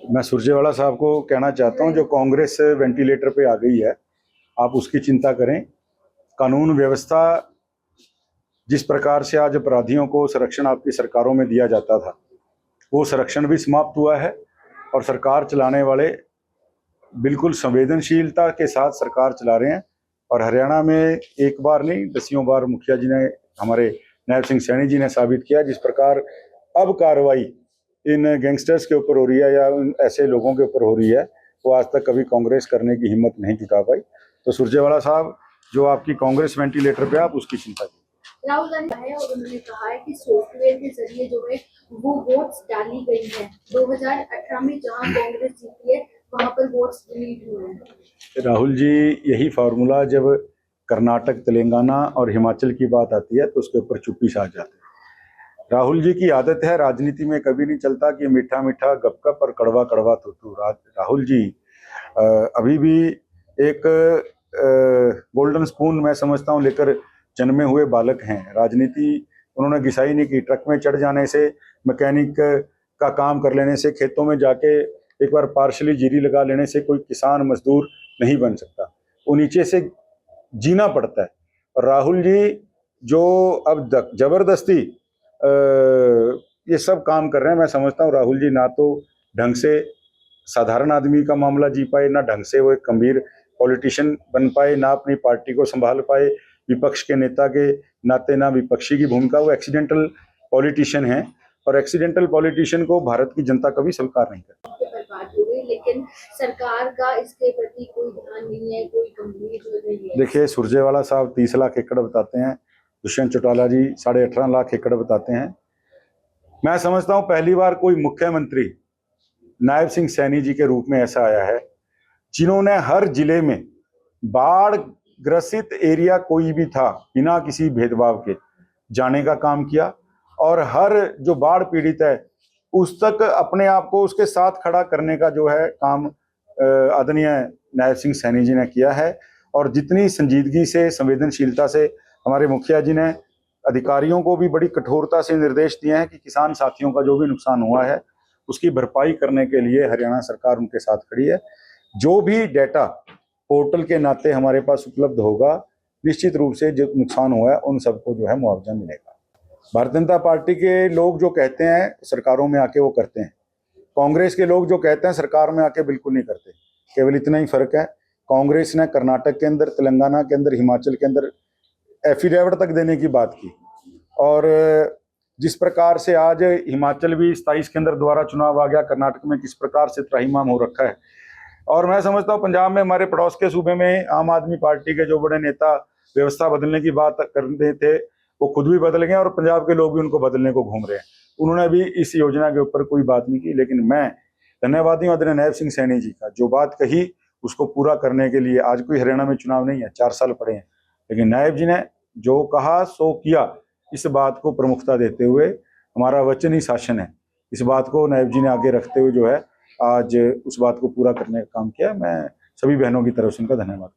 मैं सुरजेवाला साहब को कहना चाहता हूं, जो कांग्रेस वेंटिलेटर पे आ गई है, आप उसकी चिंता करें। कानून व्यवस्था जिस प्रकार से आज अपराधियों को संरक्षण आपकी सरकारों में दिया जाता था, वो संरक्षण भी समाप्त हुआ है और सरकार चलाने वाले बिल्कुल संवेदनशीलता के साथ सरकार चला रहे हैं। और हरियाणा में एक बार नहीं, दसियों बार मुखिया जी ने, हमारे नायब सिंह सैनी जी ने साबित किया। जिस प्रकार अब कार्रवाई इन गैंगस्टर्स के ऊपर हो रही है या उन ऐसे लोगों के ऊपर हो रही है, वो आज तक कभी कांग्रेस करने की हिम्मत नहीं जुटा पाई। तो सुरजेवाला साहब, जो आपकी कांग्रेस वेंटिलेटर पे, आप उसकी चिंता कीजिए। राहुल गांधी है और उन्होंने कहा है कि सॉफ्टवेयर के जरिए जो है वो वोट्स डाली गई है। 2018 में जहां कांग्रेस जीती है वहां पर वोट्स डिलीट हुए हैं। राहुल जी, यही फार्मूला जब कर्नाटक, तेलंगाना और हिमाचल की बात आती है तो उसके ऊपर चुप्पी छा जाती है। राहुल जी की आदत है, राजनीति में कभी नहीं चलता कि मीठा मीठा गपगप और कड़वा कड़वा थूथू। राहुल जी अभी भी एक गोल्डन स्पून मैं समझता हूँ लेकर जन्मे हुए बालक हैं। राजनीति उन्होंने घिसाई नहीं की। ट्रक में चढ़ जाने से, मैकेनिक का काम कर लेने से, खेतों में जाके एक बार पार्शली जीरी लगा लेने से कोई किसान मजदूर नहीं बन सकता। वो नीचे से जीना पड़ता है। और राहुल जी जो अब जबरदस्ती ये सब काम कर रहे हैं, मैं समझता हूँ राहुल जी ना तो ढंग से साधारण आदमी का मामला जी पाए, ना ढंग से वो एक गंभीर पॉलिटिशियन बन पाए, ना अपनी पार्टी को संभाल पाए विपक्ष के नेता के नाते, ना विपक्षी की भूमिका। वो एक्सीडेंटल पॉलिटिशियन है और एक्सीडेंटल पॉलिटिशियन को भारत की जनता कभी स्वीकार नहीं करती। बर्बाद हो गई, लेकिन सरकार का इसके प्रति कोई ध्यान नहीं है, कोई गंभीर नहीं है। देखिए, सुरजेवाला साहब 30 लाख एकड़ बताते हैं, दुष्यंत चौटाला जी 18.5 लाख एकड़ बताते हैं। मैं समझता हूं पहली बार कोई मुख्यमंत्री नायब सिंह सैनी जी के रूप में ऐसा आया है जिन्होंने हर जिले में बाढ़ ग्रसित एरिया कोई भी था बिना किसी भेदभाव के जाने का काम किया और हर जो बाढ़ पीड़ित है उस तक अपने आप को उसके साथ खड़ा करने का जो है काम आदरणीय नायब सिंह सैनी जी ने किया है। और जितनी संजीदगी से, संवेदनशीलता से हमारे मुखिया जी ने अधिकारियों को भी बड़ी कठोरता से निर्देश दिए हैं कि किसान साथियों का जो भी नुकसान हुआ है उसकी भरपाई करने के लिए हरियाणा सरकार उनके साथ खड़ी है। जो भी डेटा पोर्टल के नाते हमारे पास उपलब्ध होगा, निश्चित रूप से जो नुकसान हुआ है उन सबको जो है मुआवजा मिलेगा। भारतीय जनता पार्टी के लोग जो कहते हैं सरकारों में आके वो करते हैं, कांग्रेस के लोग जो कहते हैं सरकार में आके बिल्कुल नहीं करते। केवल इतना ही फर्क है, कांग्रेस ने कर्नाटक के अंदर, तेलंगाना के अंदर, हिमाचल के अंदर एफिडेविट तक देने की बात की। और जिस प्रकार से आज हिमाचल भी 27 के अंदर दोबारा चुनाव आ गया, कर्नाटक में किस प्रकार से त्राहिमाम हो रखा है। और मैं समझता हूँ पंजाब में, हमारे पड़ोस के सूबे में, आम आदमी पार्टी के जो बड़े नेता व्यवस्था बदलने की बात करते थे वो खुद भी बदल गए और पंजाब के लोग भी उनको बदलने को घूम रहे हैं। उन्होंने भी इस योजना के ऊपर कोई बात नहीं की। लेकिन मैं धन्यवादी हूँ आदरणीय नायब सिंह सैनी जी का, जो बात कही उसको पूरा करने के लिए। आज कोई हरियाणा में चुनाव नहीं है, 4 साल पड़े हैं, लेकिन नायब जी ने जो कहा सो किया। इस बात को प्रमुखता देते हुए, हमारा वचन ही शासन है, इस बात को नायब जी ने आगे रखते हुए जो है आज उस बात को पूरा करने का काम किया। मैं सभी बहनों की तरफ से उनका धन्यवाद।